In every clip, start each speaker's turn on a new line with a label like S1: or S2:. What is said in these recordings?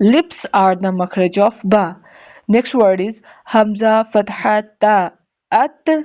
S1: Lips are the makhraj of ba. Next word is hamza fatha ta at.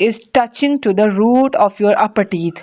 S1: is touching to the root of your upper teeth.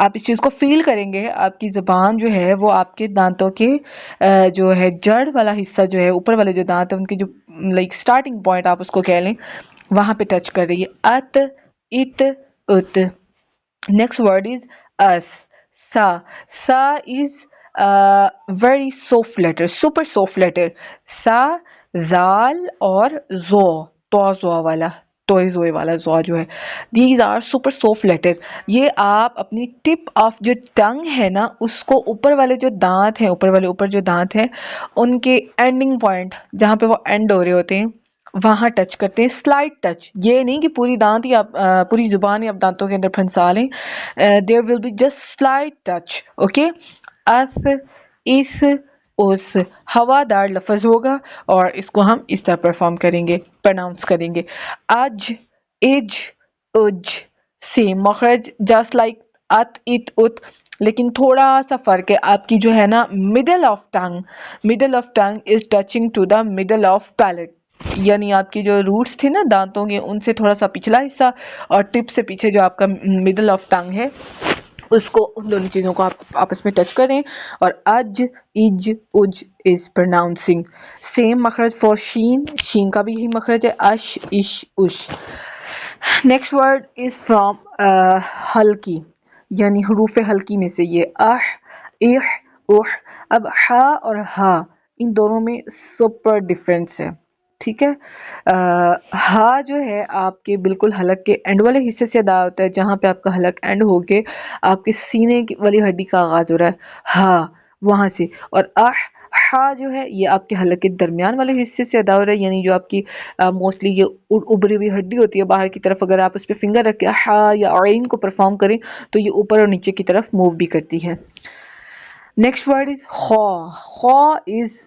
S1: آپ اس چیز کو فیل کریں گے، آپ کی زبان جو ہے وہ آپ کے دانتوں کے جو ہے جڑ والا حصہ جو ہے، اوپر والے جو دانت ہیں ان کی جو لائک سٹارٹنگ پوائنٹ آپ اس کو کہہ لیں، وہاں پہ ٹچ کر رہی ہے. ات، ات، ات. نیکسٹ ورڈ از اس. سا. سا از very soft letter, super soft letter. سا، زال اور زو، تو زو والا، توئے زوئے والا زو جو ہے، these are super soft letter. یہ آپ اپنی ٹپ آف جو ٹنگ ہے نا اس کو اوپر والے جو دانت ہیں، اوپر جو دانت ہیں ان کے اینڈنگ پوائنٹ جہاں پہ وہ اینڈ ہو رہے ہوتے ہیں وہاں ٹچ کرتے ہیں. سلائٹ ٹچ، یہ نہیں کہ پوری دانت ہی آپ پوری زبان ہی آپ دانتوں کے اندر پھنسا لیں. There will be just slight touch. Okay. اس، اس، اس ہوادار لفظ ہوگا اور اس کو ہم اس طرح پرفارم کریں گے، پرناؤنس کریں گے. اج، اج، اج. سیم مخرج جسٹ لائک ات، ات، ات، لیکن تھوڑا سا فرق ہے. آپ کی جو ہے نا middle of tongue is touching to the middle of palate. یعنی آپ کی جو روٹس تھے نا دانتوں کے ان سے تھوڑا سا پچھلا حصہ اور ٹپ سے پیچھے جو آپ کا middle of tongue ہے اس کو، ان دونوں چیزوں کو آپ آپس میں ٹچ کریں. اور اج، اج، اج از پرناؤنسنگ. سیم مخرج فار شین، شین کا بھی یہی مخرج ہے. اش، اش، اش. نیکسٹ ورڈ از فرام ہلکی، یعنی حروف ہلکی میں سے یہ اح، اح، اح. اب ہا اور ہا ان دونوں میں سپر ڈفرینس ہے، ٹھیک ہے. ہا جو ہے آپ کے بالکل حلق کے اینڈ والے حصے سے ادا ہوتا ہے، جہاں پہ آپ کا حلق اینڈ ہو کے آپ کے سینے والی ہڈی کا آغاز ہو رہا ہے، ہا وہاں سے. اور ہا جو ہے یہ آپ کے حلق کے درمیان والے حصے سے ادا ہو رہا ہے، یعنی جو آپ کی موسٹلی یہ ابری ہوئی ہڈی ہوتی ہے باہر کی طرف، اگر آپ اس پہ فنگر رکھ کے ہا یا عین کو پرفارم کریں تو یہ اوپر اور نیچے کی طرف موو بھی کرتی ہے. نیکسٹ ورڈ از خو. خو از،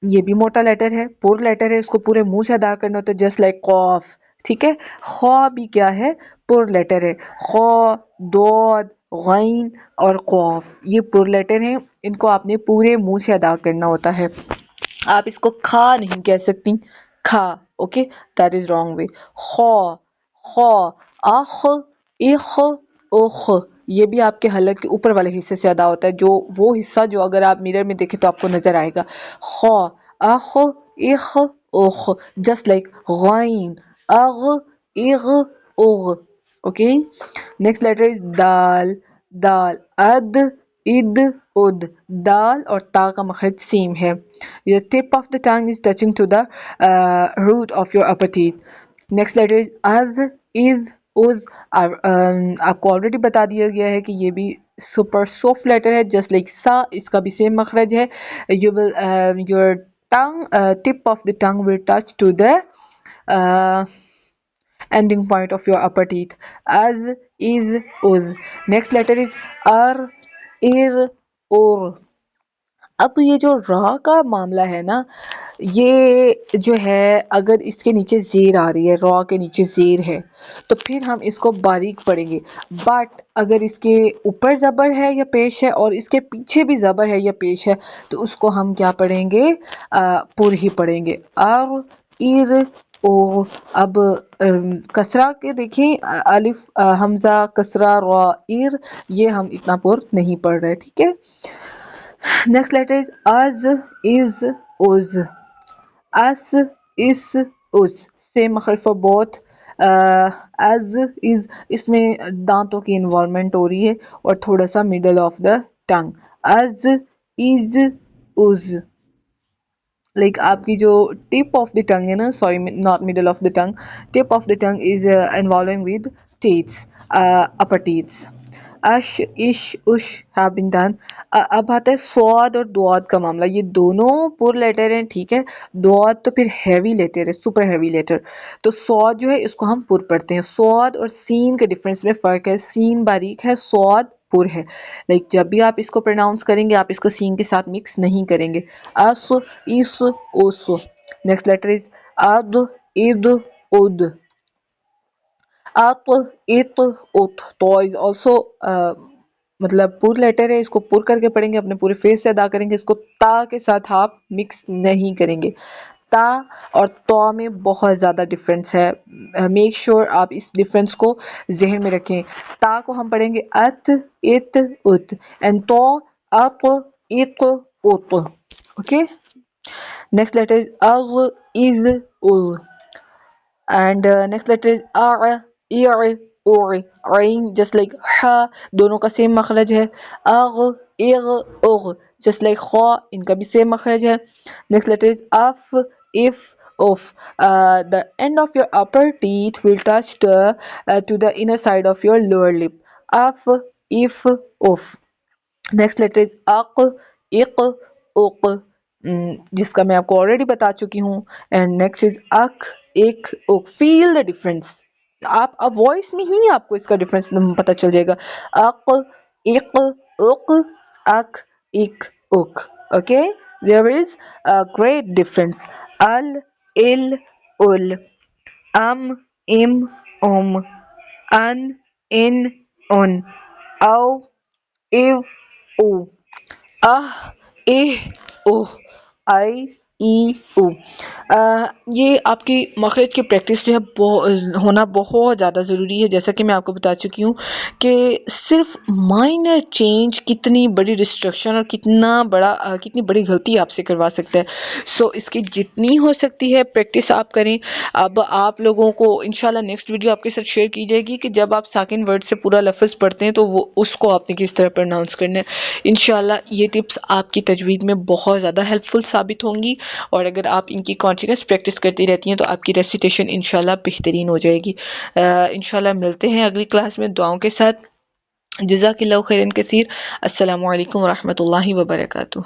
S1: یہ بھی موٹا لیٹر ہے، پور لیٹر ہے، اس کو پورے منہ سے ادا کرنا ہوتا ہے جسٹ لائک قوف، ٹھیک ہے. خو بھی کیا ہے؟ پور لیٹر ہے. خو، دود، غین اور قوف یہ پور لیٹر ہیں، ان کو آپ نے پورے منہ سے ادا کرنا ہوتا ہے. آپ اس کو کھا نہیں کہہ سکتی، کھا. Okay, that is wrong way. خو، خو. اخ، اخ، اخ یہ بھی آپ کے حلق کے اوپر والے حصے سے ادا ہوتا ہے، جو وہ حصہ جو اگر آپ میرر میں دیکھیں تو آپ کو نظر آئے گا. خو، اخ، اخ، اخ. جسٹ لائک غین، اغ، اغ، اغ. اوکے. نیکسٹ لیٹر از دال. دال. اد، اد، اد. دال اور تا کا مخرج سیم ہے. The tip of the tongue is touching to the root of your upper teeth. Next letter is az, is, uz. آپ کو already بتا دیا گیا ہے کہ یہ بھی super soft letter ہے just like sa. اس کا بھی same مخرج ہے. Your tongue, tip of the tongue will touch to the ending point of your upper teeth. Az, is, uz. Next letter is ar, ir, ur. اب یہ جو را کا معاملہ ہے نا، یہ جو ہے اگر اس کے نیچے زیر آ رہی ہے، را کے نیچے زیر ہے تو پھر ہم اس کو باریک پڑھیں گے. بٹ اگر اس کے اوپر زبر ہے یا پیش ہے اور اس کے پیچھے بھی زبر ہے یا پیش ہے تو اس کو ہم کیا پڑھیں گے؟ پر ہی پڑھیں گے. ار، ار، او. اب کسرہ کے دیکھیں، الف، حمزہ، کسرہ، را، ار، یہ ہم اتنا پر نہیں پڑھ رہے، ٹھیک ہے. Next letter is az, is, uz. As, is, us. Same مخرج for both. As is اس میں دانتوں کی انوالومنٹ ہو رہی ہے اور تھوڑا سا middle of the tongue. As, is, us. Like آپ کی جو tip of the tongue ہے نا، sorry not middle of the tongue, tip of the tongue is involving with teeth, upper teeth. اش، اش، اش have been done. اب آتا ہے سواد اور دواد کا معاملہ. یہ دونوں پور لیٹر ہیں، ٹھیک ہے. دواد تو پھر ہیوی لیٹر ہے، سپر ہیوی لیٹر. تو سواد جو ہے اس کو ہم پر پڑھتے ہیں. سواد اور سین کے ڈفرنس میں فرق ہے. سین باریک ہے، سواد پر ہے. لائک جب بھی آپ اس کو پروناؤنس کریں گے آپ اس کو سین کے ساتھ مکس نہیں کریں گے. اس، اس، اس. نیکسٹ لیٹر از اد، اد، اد. ات، ات، ات. تو از آلسو مطلب پور لیٹر ہے، اس کو پر کر کے پڑھیں گے، اپنے پورے فیس سے ادا کریں گے. اس کو تا کے ساتھ آپ مکس نہیں کریں گے. تا اور تو میں بہت زیادہ ڈفرینس ہے. میک شیور آپ اس ڈفرینس کو ذہن میں رکھیں. تا کو ہم پڑھیں گے ات ات ات اینڈ تو اق اق اط. Okay. Next letter is ag, is, ul. And next letter is a, ir, ur. Rain just like ha, دونوں کا same مخرج ہے. ag, ir, ur. Just like kha, ان کا بھی same مخرج ہے. Next letter is af, if, of. The end of your upper teeth will touch to the inner side of your lower lip. Af, if, of. Next letter is اق اق اق جس کا میں آپ کو آلریڈی بتا چکی ہوں. اینڈ نیکسٹ از اک اک اک. فیل دا ڈفرنس. آپ اب وائس میں ہی آپ کو اس کا ڈفرنس پتہ چل جائے گا. اق اق اق اک اک اک. Okay. There is great difference. ال ال ال. ام ام ام. ان ان ان. او ایو او. اہ اہ اوہ. آئی ای او. یہ آپ کی مخرج کی پریکٹس جو ہے ہونا بہت زیادہ ضروری ہے. جیسا کہ میں آپ کو بتا چکی ہوں کہ صرف مائنر چینج کتنی بڑی ڈسٹرکشن اور کتنی بڑی غلطی آپ سے کروا سکتا ہے. سو اس کی جتنی ہو سکتی ہے پریکٹس آپ کریں. اب آپ لوگوں کو انشاءاللہ نیکسٹ ویڈیو آپ کے ساتھ شیئر کی جائے گی کہ جب آپ ساکن ورڈ سے پورا لفظ پڑھتے ہیں تو وہ اس کو آپ نے کس طرح پروناؤنس کرنا ہے. انشاءاللہ یہ ٹپس آپ کی تجوید میں بہت زیادہ ہیلپ فل ثابت ہوں گی، اور اگر آپ ان کی کنٹینیوس پریکٹس کرتی رہتی ہیں تو آپ کی ریسیٹیشن انشاءاللہ بہترین ہو جائے گی. انشاءاللہ ملتے ہیں اگلی کلاس میں دعاؤں کے ساتھ. جزاک اللہ خیرن کثیر. السلام علیکم ورحمۃ اللہ وبرکاتہ.